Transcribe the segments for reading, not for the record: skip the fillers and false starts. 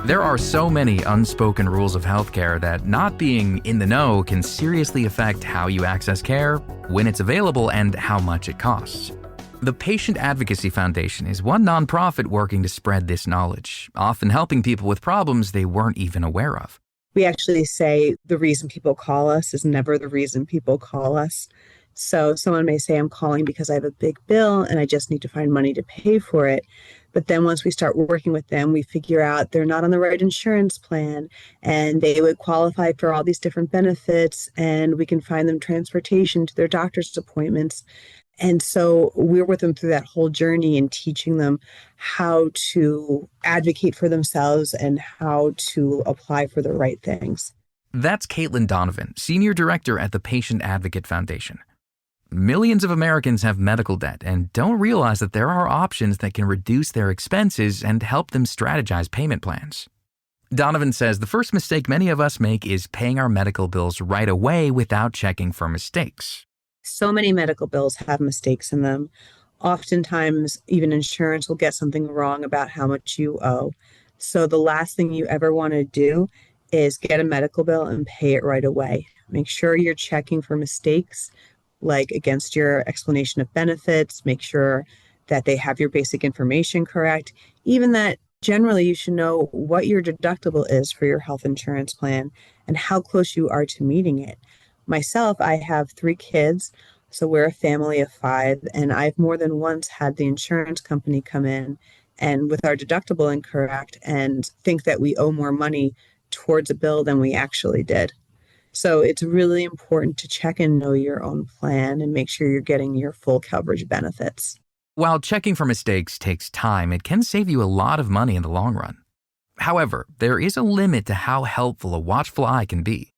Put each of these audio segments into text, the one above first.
There are so many unspoken rules of healthcare that not being in the know can seriously affect how you access care, when it's available, and how much it costs. The Patient Advocacy Foundation is one nonprofit working to spread this knowledge, often helping people with problems they weren't even aware of. We actually say the reason people call us is never the reason people call us. So someone may say, I'm calling because I have a big bill and I just need to find money to pay for it. But then once we start working with them, we figure out they're not on the right insurance plan and they would qualify for all these different benefits, and we can find them transportation to their doctor's appointments. And so we're with them through that whole journey and teaching them how to advocate for themselves and how to apply for the right things. That's Donovan, Senior Director at the Patient Advocate Foundation. Millions of Americans have medical debt and don't realize that there are options that can reduce their expenses and help them strategize payment plans. Donovan says the first mistake many of us make is paying our medical bills right away without checking for mistakes. So many medical bills have mistakes in them. Oftentimes, even insurance will get something wrong about how much you owe. So the last thing you ever want to do is get a medical bill and pay it right away. Make sure you're checking for mistakes, like against your explanation of benefits. Make sure that they have your basic information correct. Even that generally you should know what your deductible is for your health insurance plan and how close you are to meeting it. Myself, I have 3 kids, so we're a family of 5, and I've more than once had the insurance company come in and with our deductible incorrect and think that we owe more money towards a bill than we actually did. So it's really important to check and know your own plan and make sure you're getting your full coverage benefits. While checking for mistakes takes time, it can save you a lot of money in the long run. However, there is a limit to how helpful a watchful eye can be.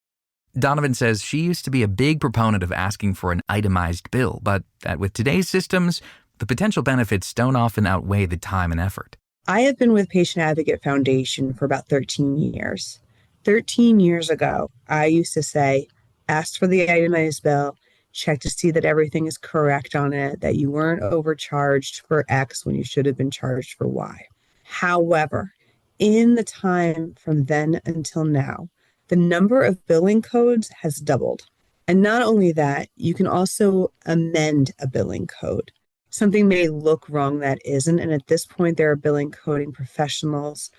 Donovan says she used to be a big proponent of asking for an itemized bill, but that with today's systems, the potential benefits don't often outweigh the time and effort. I have been with Patient Advocate Foundation for about 13 years. 13 years ago, I used to say, ask for the itemized bill, check to see that everything is correct on it, that you weren't overcharged for X when you should have been charged for Y. However, in the time from then until now, the number of billing codes has doubled. And not only that, you can also amend a billing code. Something may look wrong that isn't, and at this point, there are billing coding professionals,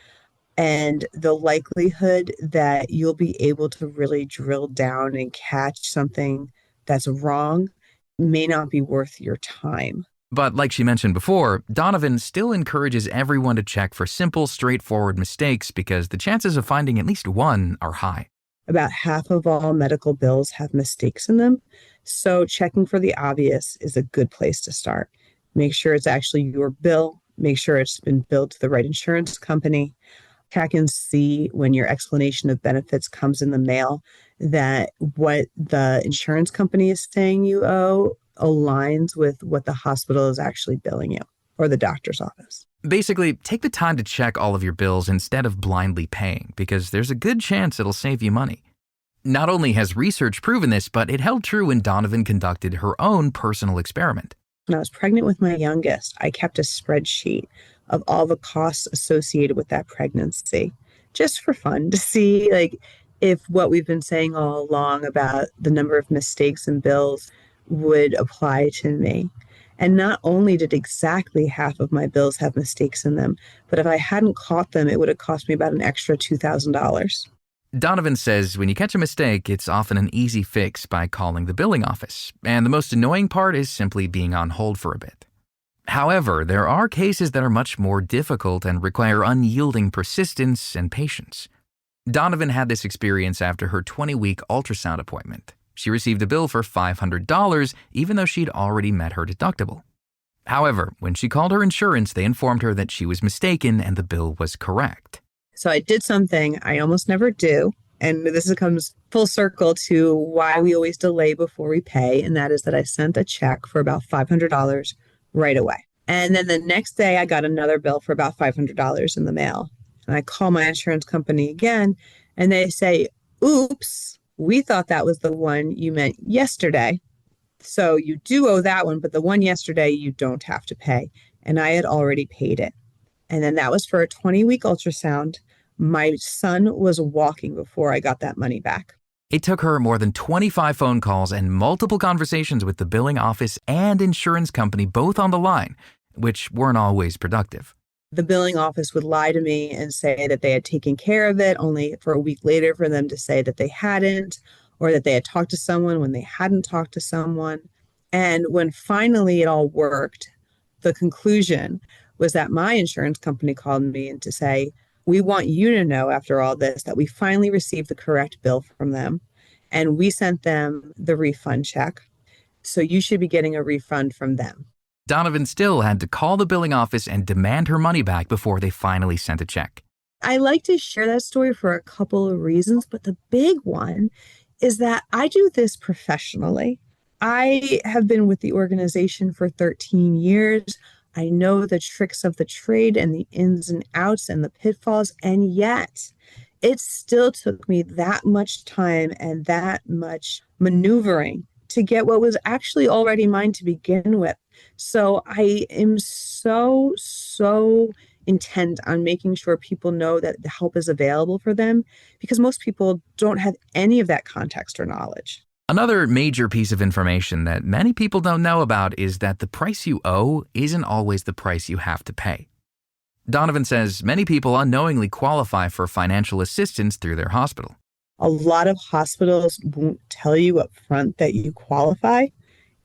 and the likelihood that you'll be able to really drill down and catch something that's wrong may not be worth your time. But like she mentioned before, Donovan still encourages everyone to check for simple, straightforward mistakes because the chances of finding at least one are high. About half of all medical bills have mistakes in them, so checking for the obvious is a good place to start. Make sure it's actually your bill. Make sure it's been billed to the right insurance company. Check and see when your explanation of benefits comes in the mail that what the insurance company is saying you owe aligns with what the hospital is actually billing you or the doctor's office. Basically, take the time to check all of your bills instead of blindly paying because there's a good chance it'll save you money. Not only has research proven this, but it held true when Donovan conducted her own personal experiment. When I was pregnant with my youngest, I kept a spreadsheet of all the costs associated with that pregnancy, just for fun to see if what we've been saying all along about the number of mistakes and bills would apply to me. And not only did exactly half of my bills have mistakes in them, but if I hadn't caught them, it would have cost me about an extra $2,000. Donovan says when you catch a mistake, it's often an easy fix by calling the billing office, and the most annoying part is simply being on hold for a bit. However, there are cases that are much more difficult and require unyielding persistence and patience. Donovan had this experience after her 20-week ultrasound appointment. She received a bill for $500 even though she'd already met her deductible. However, when she called her insurance, they informed her that she was mistaken and the bill was correct. So I did something I almost never do, and this comes full circle to why we always delay before we pay, and that is that I sent a check for about $500 right away. And then the next day I got another bill for about $500 in the mail. And I call my insurance company again, and they say, oops, we thought that was the one you meant yesterday. So you do owe that one, but the one yesterday you don't have to pay. And I had already paid it. And then that was for a 20-week ultrasound. My son was walking before I got that money back. It took her more than 25 phone calls and multiple conversations with the billing office and insurance company, both on the line, which weren't always productive. The billing office would lie to me and say that they had taken care of it, only for a week later for them to say that they hadn't, or that they had talked to someone when they hadn't talked to someone. And when finally it all worked, the conclusion was that my insurance company called me and to say, we want you to know after all this that we finally received the correct bill from them and we sent them the refund check. So you should be getting a refund from them. Donovan still had to call the billing office and demand her money back before they finally sent a check. I like to share that story for a couple of reasons, but the big one is that I do this professionally. I have been with the organization for 13 years. I know the tricks of the trade and the ins and outs and the pitfalls, and yet it still took me that much time and that much maneuvering to get what was actually already mine to begin with. So I am so intent on making sure people know that the help is available for them, because most people don't have any of that context or knowledge. Another major piece of information that many people don't know about is that the price you owe isn't always the price you have to pay. Donovan says many people unknowingly qualify for financial assistance through their hospital. A lot of hospitals won't tell you up front that you qualify,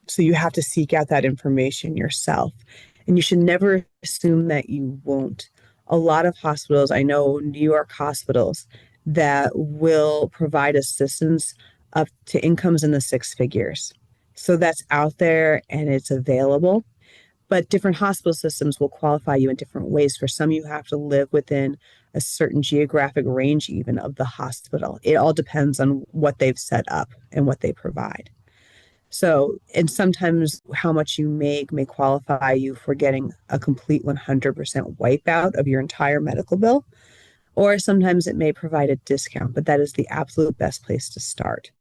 so you have to seek out that information yourself. And you should never assume that you won't. A lot of hospitals, I know New York hospitals, that will provide assistance up to incomes in the six figures. So that's out there and it's available. But different hospital systems will qualify you in different ways. For some, you have to live within a certain geographic range even of the hospital. It all depends on what they've set up and what they provide. So, and sometimes how much you make may qualify you for getting a complete 100% wipeout of your entire medical bill, or sometimes it may provide a discount, but that is the absolute best place to start.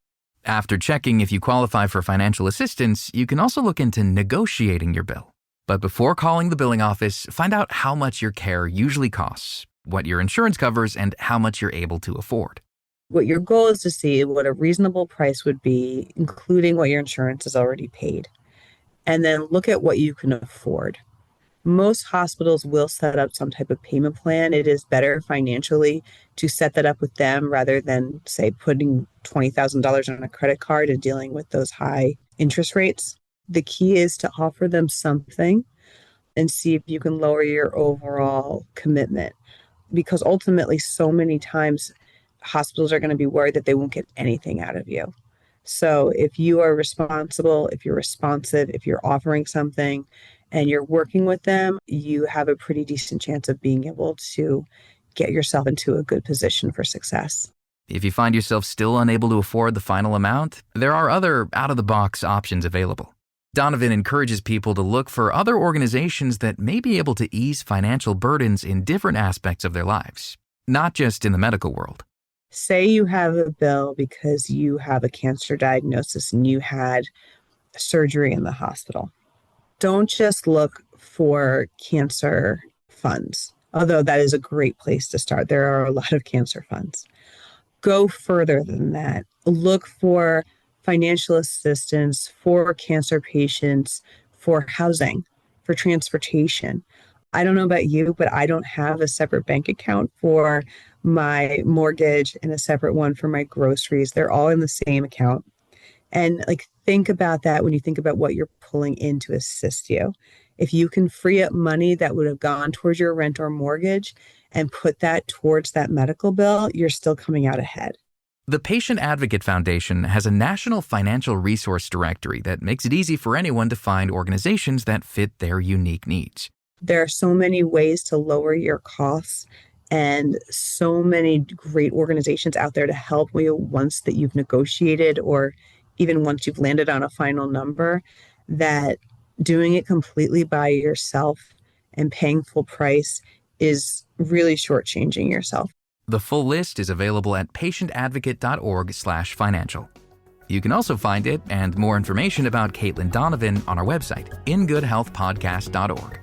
After checking if you qualify for financial assistance, you can also look into negotiating your bill. But before calling the billing office, find out how much your care usually costs, what your insurance covers, and how much you're able to afford. What your goal is to see what a reasonable price would be, including what your insurance has already paid. And then look at what you can afford. Most hospitals will set up some type of payment plan. It is better financially to set that up with them rather than, say, putting $20,000 on a credit card and dealing with those high interest rates. The key is to offer them something and see if you can lower your overall commitment. Because ultimately, so many times, hospitals are going to be worried that they won't get anything out of you. So if you are responsible, if you're responsive, if you're offering something and you're working with them, you have a pretty decent chance of being able to get yourself into a good position for success. If you find yourself still unable to afford the final amount, there are other out-of-the-box options available. Donovan encourages people to look for other organizations that may be able to ease financial burdens in different aspects of their lives, not just in the medical world. Say you have a bill because you have a cancer diagnosis and you had surgery in the hospital. Don't just look for cancer funds, although that is a great place to start. There are a lot of cancer funds. Go further than that. Look for financial assistance for cancer patients, for housing, for transportation. I don't know about you, but I don't have a separate bank account for my mortgage and a separate one for my groceries. They're all in the same account. And think about that when you think about what you're pulling in to assist you. If you can free up money that would have gone towards your rent or mortgage and put that towards that medical bill, you're still coming out ahead. The Patient Advocate Foundation has a national financial resource directory that makes it easy for anyone to find organizations that fit their unique needs. There are so many ways to lower your costs and so many great organizations out there to help you once that you've negotiated or even once you've landed on a final number, that doing it completely by yourself and paying full price is really shortchanging yourself. The full list is available at patientadvocate.org/financial. You can also find it and more information about Caitlin Donovan on our website, ingoodhealthpodcast.org.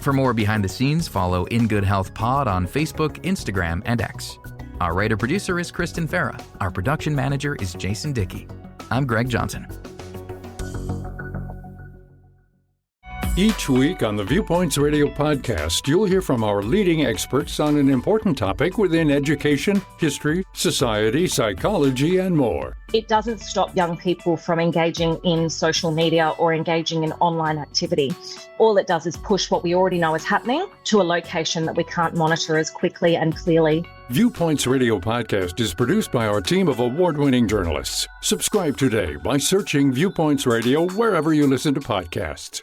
For more behind the scenes, follow In Good Health Pod on Facebook, Instagram, and X. Our writer-producer is Kristen Farrah. Our production manager is Jason Dickey. I'm Greg Johnson. Each week on the Viewpoints Radio podcast, you'll hear from our leading experts on an important topic within education, history, society, psychology, and more. It doesn't stop young people from engaging in social media or engaging in online activity. All it does is push what we already know is happening to a location that we can't monitor as quickly and clearly. Viewpoints Radio podcast is produced by our team of award-winning journalists. Subscribe today by searching Viewpoints Radio wherever you listen to podcasts.